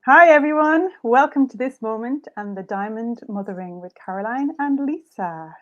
Hi everyone, welcome to this moment and the Diamond Mothering with Caroline and Lisa.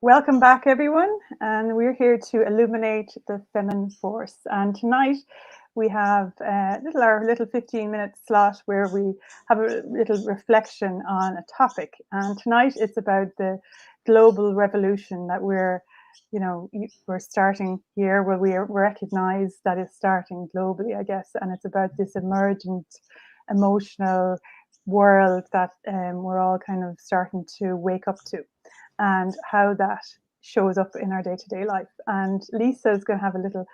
Welcome back everyone, and we're here to illuminate the feminine force. And tonight we have our little 15-minute slot where we have a little reflection on a topic. And tonight it's about the global revolution that we're starting here, where we recognize that it's starting globally, I guess, and it's about this emergent emotional world that we're all kind of starting to wake up to, and how that shows up in our day-to-day life. And Lisa is going to have a little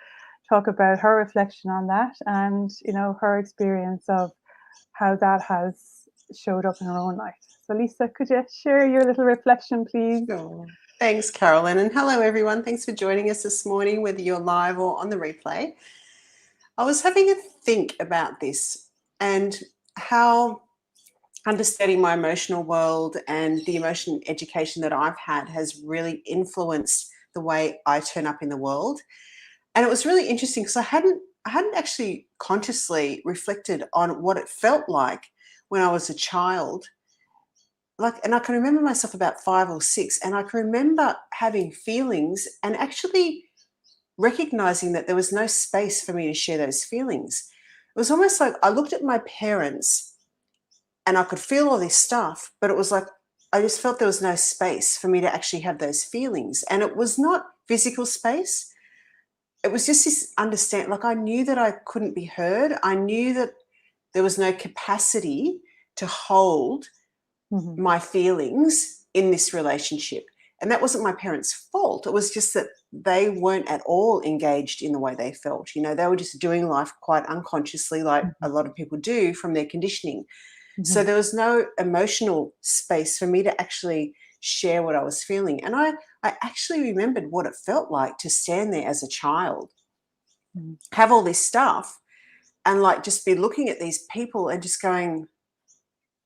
talk about her reflection on that, and her experience of how that has showed up in her own life. So Lisa, could you share your little reflection, please? Sure. Thanks, Caroline, and hello everyone. Thanks for joining us this morning, whether you're live or on the replay. I was having a think about this and how understanding my emotional world and the emotion education that I've had has really influenced the way I turn up in the world. And it was really interesting because I hadn't actually consciously reflected on what it felt like when I was a child. And I can remember myself about 5 or 6, and I can remember having feelings and actually recognizing that there was no space for me to share those feelings. It was almost like I looked at my parents and I could feel all this stuff, but it was like I just felt there was no space for me to actually have those feelings. And it was not physical space. It was just this understand, like I knew that I couldn't be heard. I knew that there was no capacity to hold my feelings in this relationship. And that wasn't my parents' fault. It was just that they weren't at all engaged in the way they felt. They were just doing life quite unconsciously, like a lot of people do from their conditioning. So there was no emotional space for me to actually share what I was feeling. And I actually remembered what it felt like to stand there as a child, have all this stuff, and like just be looking at these people and just going,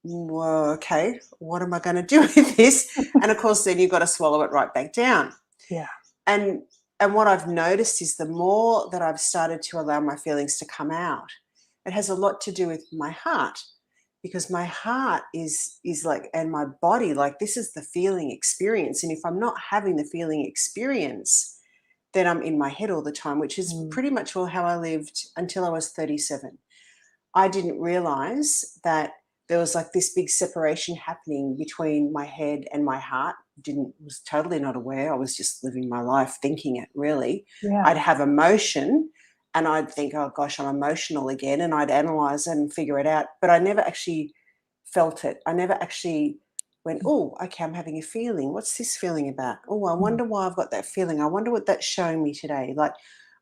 well, okay, what am I going to do with this? And of course, then you've got to swallow it right back down. Yeah. And what I've noticed is the more that I've started to allow my feelings to come out, it has a lot to do with my heart, because my heart is like, and my body, like this is the feeling experience. And if I'm not having the feeling experience, then I'm in my head all the time, which is pretty much all how I lived until I was 37. I didn't realize that there was like this big separation happening between my head and my heart. Was totally not aware. I was just living my life thinking it, really. Yeah. I'd have emotion and I'd think, oh gosh, I'm emotional again. And I'd analyze it and figure it out. But I never actually felt it. I never actually went, oh, okay, I'm having a feeling. What's this feeling about? Oh, I wonder why I've got that feeling. I wonder what that's showing me today. Like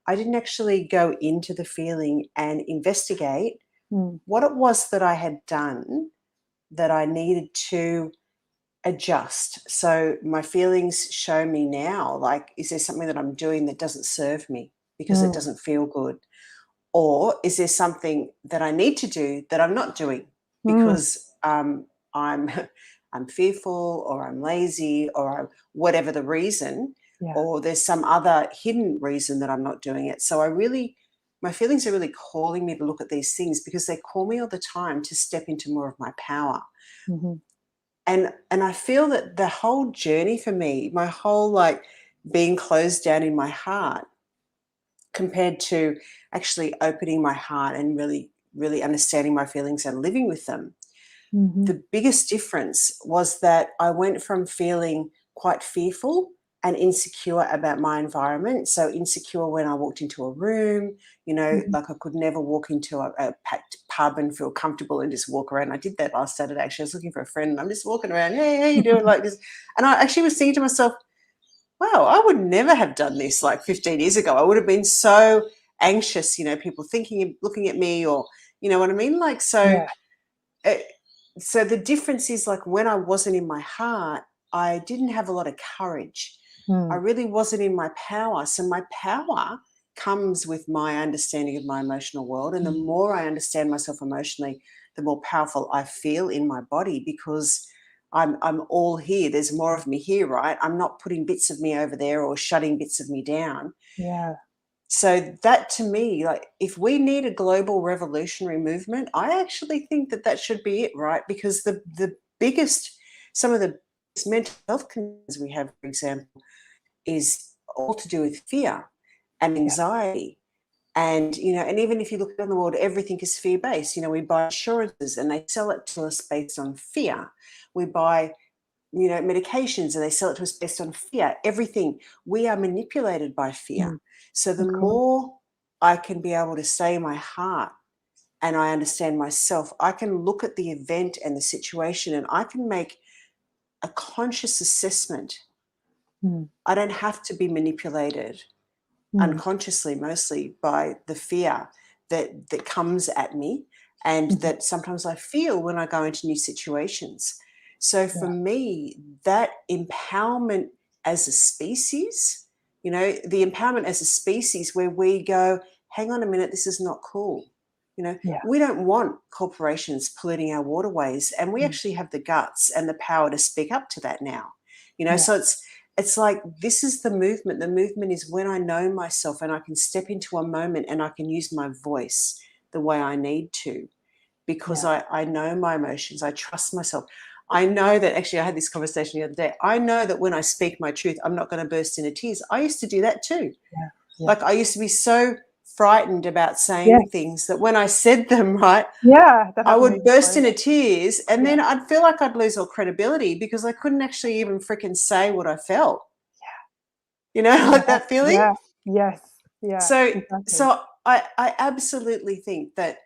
I didn't actually go into the feeling and investigate what it was that I had done that I needed to adjust. So my feelings show me now, like, is there something that I'm doing that doesn't serve me because it doesn't feel good? Or is there something that I need to do that I'm not doing because I'm I'm fearful, or I'm lazy, or whatever the reason, or there's some other hidden reason that I'm not doing it. So my feelings are really calling me to look at these things because they call me all the time to step into more of my power. And I feel that the whole journey for me, my whole like being closed down in my heart, compared to actually opening my heart and really, really understanding my feelings and living with them, the biggest difference was that I went from feeling quite fearful and insecure about my environment. So insecure when I walked into a room, like I could never walk into a packed pub and feel comfortable and just walk around. I did that last Saturday. Actually, I was looking for a friend and I'm just walking around, hey, how you doing, like this? And I actually was thinking to myself, wow, I would never have done this like 15 years ago. I would have been so anxious, people looking at me, or you know what I mean? Like, so, so the difference is, like, when I wasn't in my heart, I didn't have a lot of courage. I really wasn't in my power. So my power comes with my understanding of my emotional world. And the more I understand myself emotionally, the more powerful I feel in my body, because I'm all here. There's more of me here, right? I'm not putting bits of me over there or shutting bits of me down. Yeah. So that, to me, like, if we need a global revolutionary movement, I actually think that should be it, right? Because some of the biggest mental health concerns we have, for example, is all to do with fear and anxiety. And, and even if you look around the world, everything is fear-based. We buy insurances and they sell it to us based on fear. We buy, medications and they sell it to us based on fear. Everything. We are manipulated by fear. So the more I can be able to stay in my heart and I understand myself, I can look at the event and the situation and I can make a conscious assessment. I don't have to be manipulated unconsciously, mostly, by the fear that comes at me and that sometimes I feel when I go into new situations. So for me, that empowerment as a species, the empowerment as a species where we go, hang on a minute, this is not cool. We don't want corporations polluting our waterways, and we actually have the guts and the power to speak up to that now. So it's like, this is the movement. The movement is when I know myself and I can step into a moment and I can use my voice the way I need to, because I know my emotions. I trust myself. I know that, actually, I had this conversation the other day. I know that when I speak my truth, I'm not going to burst into tears. I used to do that too. Like, I used to be so frightened about saying things that when I said them, right, I would burst into tears, and then I'd feel like I'd lose all credibility because I couldn't actually even freaking say what I felt. Like that feeling. So Exactly. I absolutely think that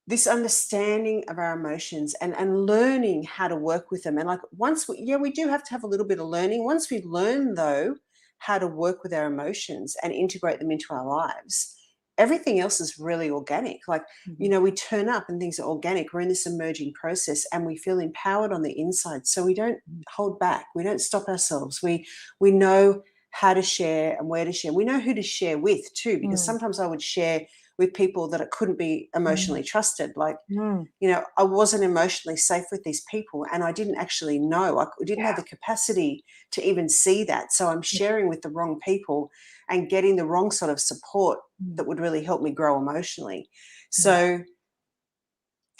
this understanding of our emotions and learning how to work with them, and like, once we do have to have a little bit of learning. Once we learn, though, how to work with our emotions and integrate them into our lives, everything else is really organic. Like, we turn up and things are organic. We're in this emerging process and we feel empowered on the inside. So we don't hold back. We don't stop ourselves. We know how to share and where to share. We know who to share with too, because sometimes I would share with people that it couldn't be emotionally trusted. Like, I wasn't emotionally safe with these people, and I didn't actually know. I didn't have the capacity to even see that. So I'm sharing with the wrong people and getting the wrong sort of support that would really help me grow emotionally. So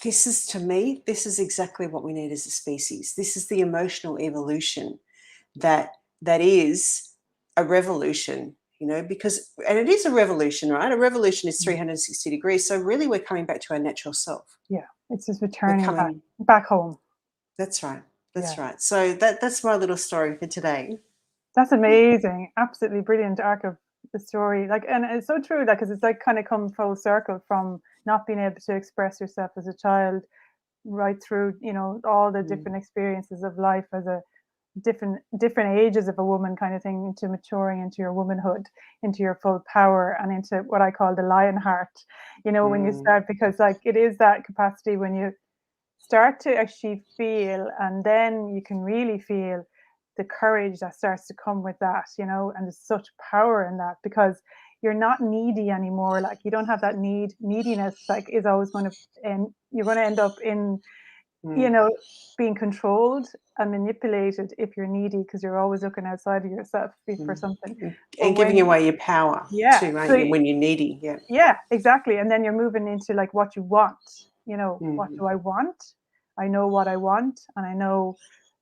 this is, to me, this is exactly what we need as a species. This is the emotional evolution that is a revolution, because, and it is a revolution, right? A revolution is 360 degrees. So really, we're coming back to our natural self. It's just returning back home. That's right. That's right. So that's my little story for today. That's amazing. Absolutely brilliant arc of the story. Like, and it's so true, like, because it's like kind of come full circle from not being able to express yourself as a child right through, all the different experiences of life as a different ages of a woman, kind of thing, into maturing into your womanhood, into your full power, and into what I call the lion heart, when you start, because like, it is that capacity when you start to actually feel, and then you can really feel the courage that starts to come with that, and there's such power in that, because you're not needy anymore. Like, you don't have that neediness, like, is always going to, and you're going to end up in, being controlled and manipulated if you're needy, because you're always looking outside of yourself for something. And giving away your power too, aren't you, when you're needy. Yeah, exactly. And then you're moving into like what you want, what do I want? I know what I want, and I know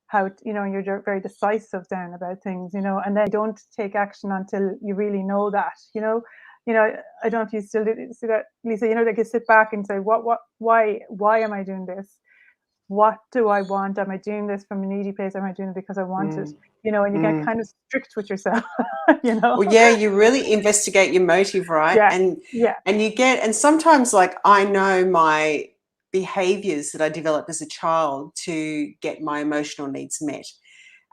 how, you're very decisive then about things, and then you don't take action until you really know that, I don't know if you still do that, Lisa, like, you sit back and say, why am I doing this? What do I want? Am I doing this from a needy place? Am I doing it because I want it? And you get kind of strict with yourself, Well, yeah, you really investigate your motive, right? And sometimes, like, I know my behaviors that I developed as a child to get my emotional needs met.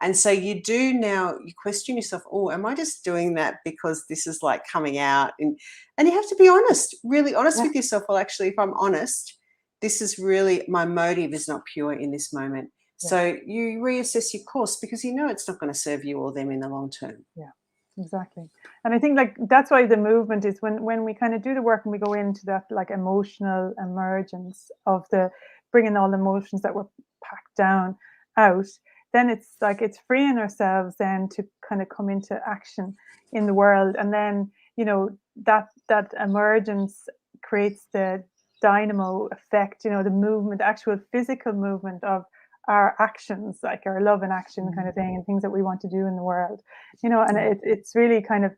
And so you do now, you question yourself, oh, am I just doing that because this is like coming out? And you have to be honest, really honest Yeah. with yourself. Well, actually, if I'm honest, this is really, my motive is not pure in this moment. Yeah. So you reassess your course because you know it's not going to serve you or them in the long term. Yeah, exactly. And I think like that's why the movement is when we kind of do the work and we go into that like emotional emergence of the bringing all the emotions that were packed down out, then it's like it's freeing ourselves then to kind of come into action in the world. And then, you know, that emergence creates the dynamo effect, you know, the movement, the actual physical movement of our actions, like our love and action kind of thing, and things that we want to do in the world, you know. And it's really kind of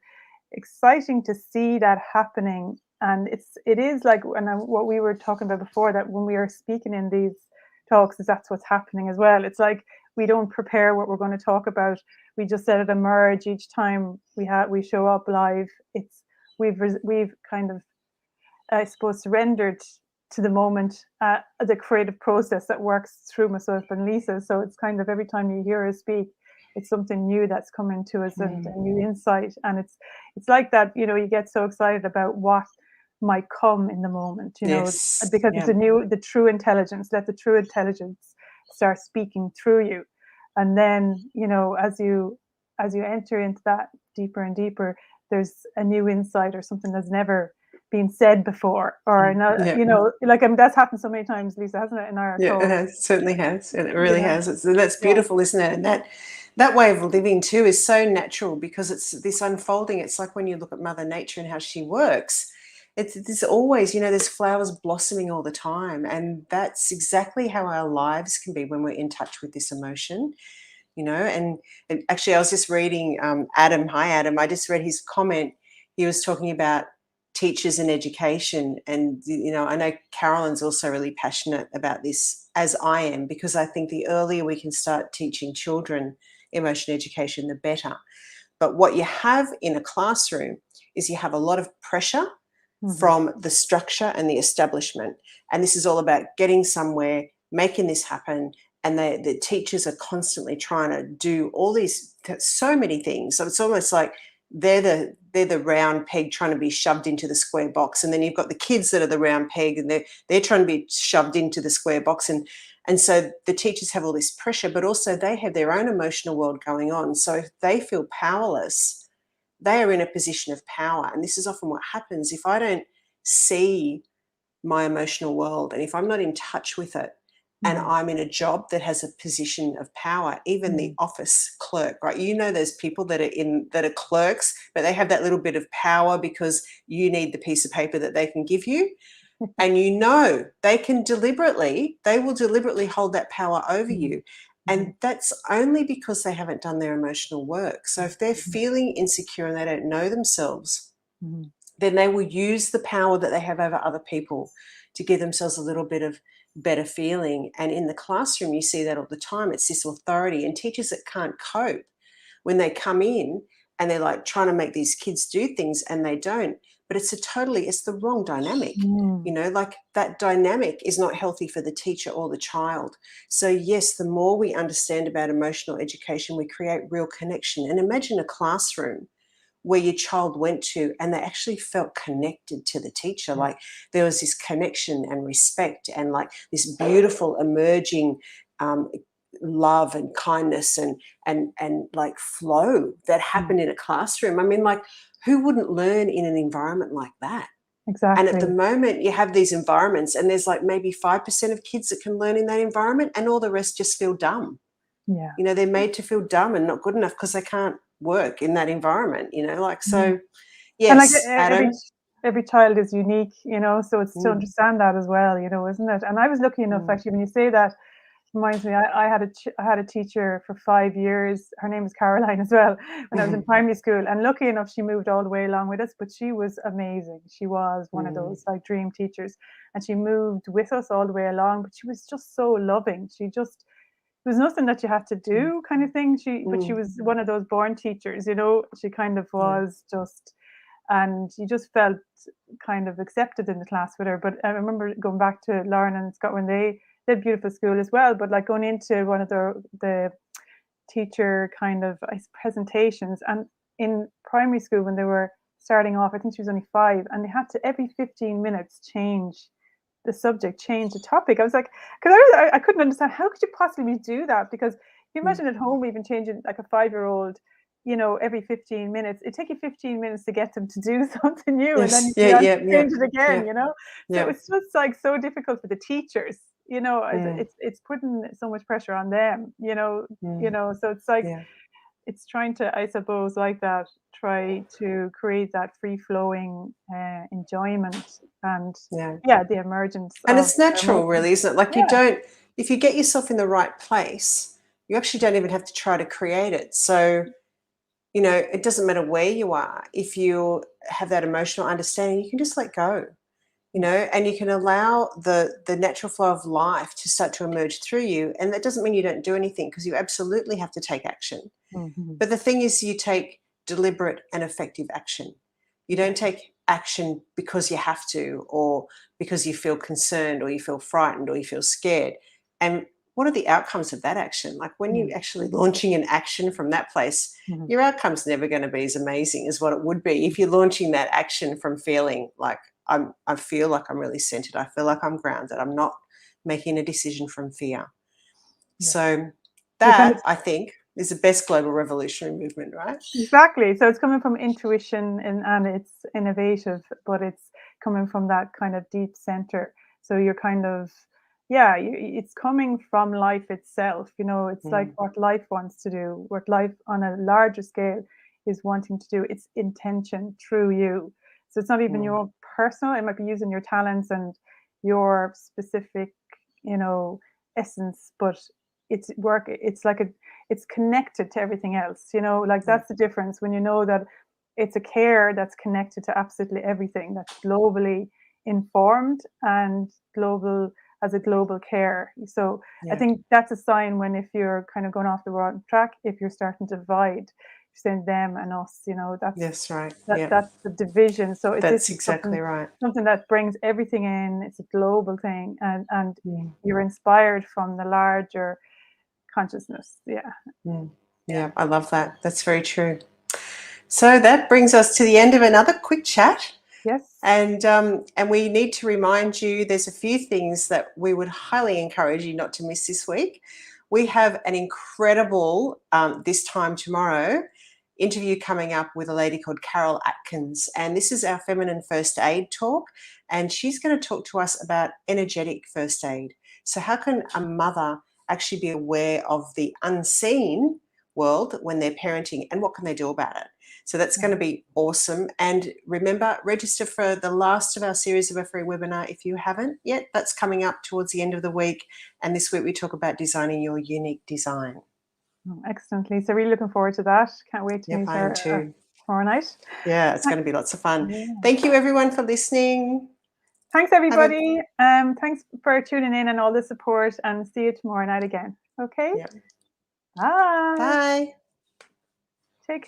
exciting to see that happening. And it is like, what we were talking about before, that when we are speaking in these talks, is that's what's happening as well. It's like we don't prepare what we're going to talk about, we just let it emerge each time we show up live. It's we've kind of, I suppose, surrendered to the moment, the creative process that works through myself and Lisa. So it's kind of every time you hear us speak, it's something new that's coming to us and a new insight. And it's like that, you know, you get so excited about what might come in the moment, you know, Yes. because Yeah. it's the true intelligence. Let the true intelligence start speaking through you. And then, you know, as you enter into that deeper and deeper, there's a new insight or something that's never been said before, or not, Yeah. you know, like, I mean, that's happened so many times, Lisa, hasn't it, in our Yeah, it talk? has, certainly has, and it You really know, has. And that's yeah, beautiful, isn't it? And that way of living too is so natural because it's this unfolding. It's like when you look at Mother Nature and how she works. It's always, you know, there's flowers blossoming all the time, and that's exactly how our lives can be when we're in touch with this emotion. You know, and actually, I was just reading Adam. Hi, Adam. I just read his comment. He was talking about teachers and education, and you know, I know Carolyn's also really passionate about this, as I am, because I think the earlier we can start teaching children emotion education, the better. But what you have in a classroom is you have a lot of pressure from the structure and the establishment. And this is all about getting somewhere, making this happen. And the teachers are constantly trying to do all these, so many things. So it's almost like they're the round peg trying to be shoved into the square box. And then you've got the kids that are the round peg and they're trying to be shoved into the square box. And so the teachers have all this pressure, but also they have their own emotional world going on. So if they feel powerless, they are in a position of power. And this is often what happens. If I don't see my emotional world and if I'm not in touch with it, and I'm in a job that has a position of power, even the office clerk, right? You know, there's people that are clerks, but they have that little bit of power because you need the piece of paper that they can give you. And you know, they will deliberately hold that power over you. And that's only because they haven't done their emotional work. So if they're feeling insecure and they don't know themselves, then they will use the power that they have over other people to give themselves a little bit of better feeling. And in the classroom, you see that all the time. It's this authority. And teachers that can't cope, when they come in and they're like trying to make these kids do things and they don't, but it's the wrong dynamic. You know, like that dynamic is not healthy for the teacher or the child. So yes, the more we understand about emotional education, we create real connection. And imagine a classroom where your child went to and they actually felt connected to the teacher. Like there was this connection and respect and like this beautiful emerging love and kindness and like flow that happened in a classroom. I mean, like, who wouldn't learn in an environment like that? And at exactly. the moment, you have these environments, and there's like maybe 5% of kids that can learn in that environment, and all the rest just feel dumb. Yeah. You know, they're made to feel dumb and not good enough because they can't work in that environment, you know, like, so And like yes, Adam. every child is unique, you know, so it's to Mm, understand that as well, you know, isn't it? And I was lucky enough, mm, actually, when you say that, reminds me, I had I had a teacher for 5 years. Her name was Caroline as well, when I was in primary school. And lucky enough, she moved all the way along with us, but she was amazing. She was one of mm, those like dream teachers, and she moved with us all the way along. But she was just so loving. She just, there was nothing that you had to mm, do, kind of thing. But she mm, was one of those born teachers, you know. She kind of yeah, was just, and you just felt kind of accepted in the class with her. But I remember going back to Lauren and Scott when they had beautiful school as well, but like going into one of the teacher kind of presentations. And in primary school, when they were starting off, I think she was only 5, and they had to every 15 minutes change the subject, change the topic. I was like, because I couldn't understand, how could you possibly do that? Because you imagine at home even changing like a 5-year-old, every 15 minutes. It take you 15 minutes to get them to do something new, and then Yes. you Yeah. have Yeah. to Yeah. change it again. Yeah. So Yeah. it's just like so difficult for the teachers. It's putting so much pressure on them. So it's like Yeah. it's trying to, I suppose, like that, try to create that free flowing enjoyment and Yeah. the emergence And of it's natural, emotion. really, isn't it? Like, Yeah. if you get yourself in the right place, you actually don't even have to try to create it. So, it doesn't matter where you are. If you have that emotional understanding, you can just let go, and you can allow the natural flow of life to start to emerge through you. And that doesn't mean you don't do anything, because you absolutely have to take action. Mhm. But the thing is, you take deliberate and effective action. You Yeah. don't take action because you have to, or because you feel concerned, or you feel frightened, or you feel scared. And what are the outcomes of that action? Like, when you're actually launching an action from that place, Mhm. your outcome's never going to be as amazing as what it would be if you're launching that action from feeling like, I feel like I'm really centered. I feel like I'm grounded. I'm not making a decision from fear. Yeah. So You're kind of that, I think, is the best global revolutionary movement, right? exactly. So it's coming from intuition, and it's innovative, but it's coming from that kind of deep center. So you're kind of, it's coming from life itself. It's like Mm, what life wants to do, what life on a larger scale is wanting to do. It's intention through you. So it's not even mm, your own personal, it might be using your talents and your specific, essence, but it's like it's connected to everything else, like yeah, that's the difference when you know that it's a care that's connected to absolutely everything, that's globally informed and global, as a global care. So I yeah. think that's a sign, when if you're kind of going off the wrong track, if you're starting to divide, you're saying them and us, Yes, right. that Yeah, that's the division. So this that's is exactly right. something that brings everything in. It's a global thing, and Mm, you're inspired from the larger consciousness. Yeah. mm. Yeah. Yeah, I love that. That's very true. So that brings us to the end of another quick chat. Yes. And we need to remind you, there's a few things that we would highly encourage you not to miss this week. We have an incredible, this time tomorrow, interview coming up with a lady called Carol Atkins. And this is our feminine first aid talk. And she's going to talk to us about energetic first aid. So how can a mother actually be aware of the unseen world when they're parenting, and what can they do about it? So that's going to be awesome. And remember, register for the last of our series of a free webinar if you haven't yet. That's coming up towards the end of the week. And this week we talk about designing your unique design. Excellent, Lisa. Really looking forward to that. Can't wait to Yep, meet I am her too. tomorrow night. Yeah, it's going to be lots of fun. Yeah. Thank you, everyone, for listening. Thanks, Have a everybody. Thanks for tuning in and all the support, and see you tomorrow night again. Okay. yeah. Bye. Bye.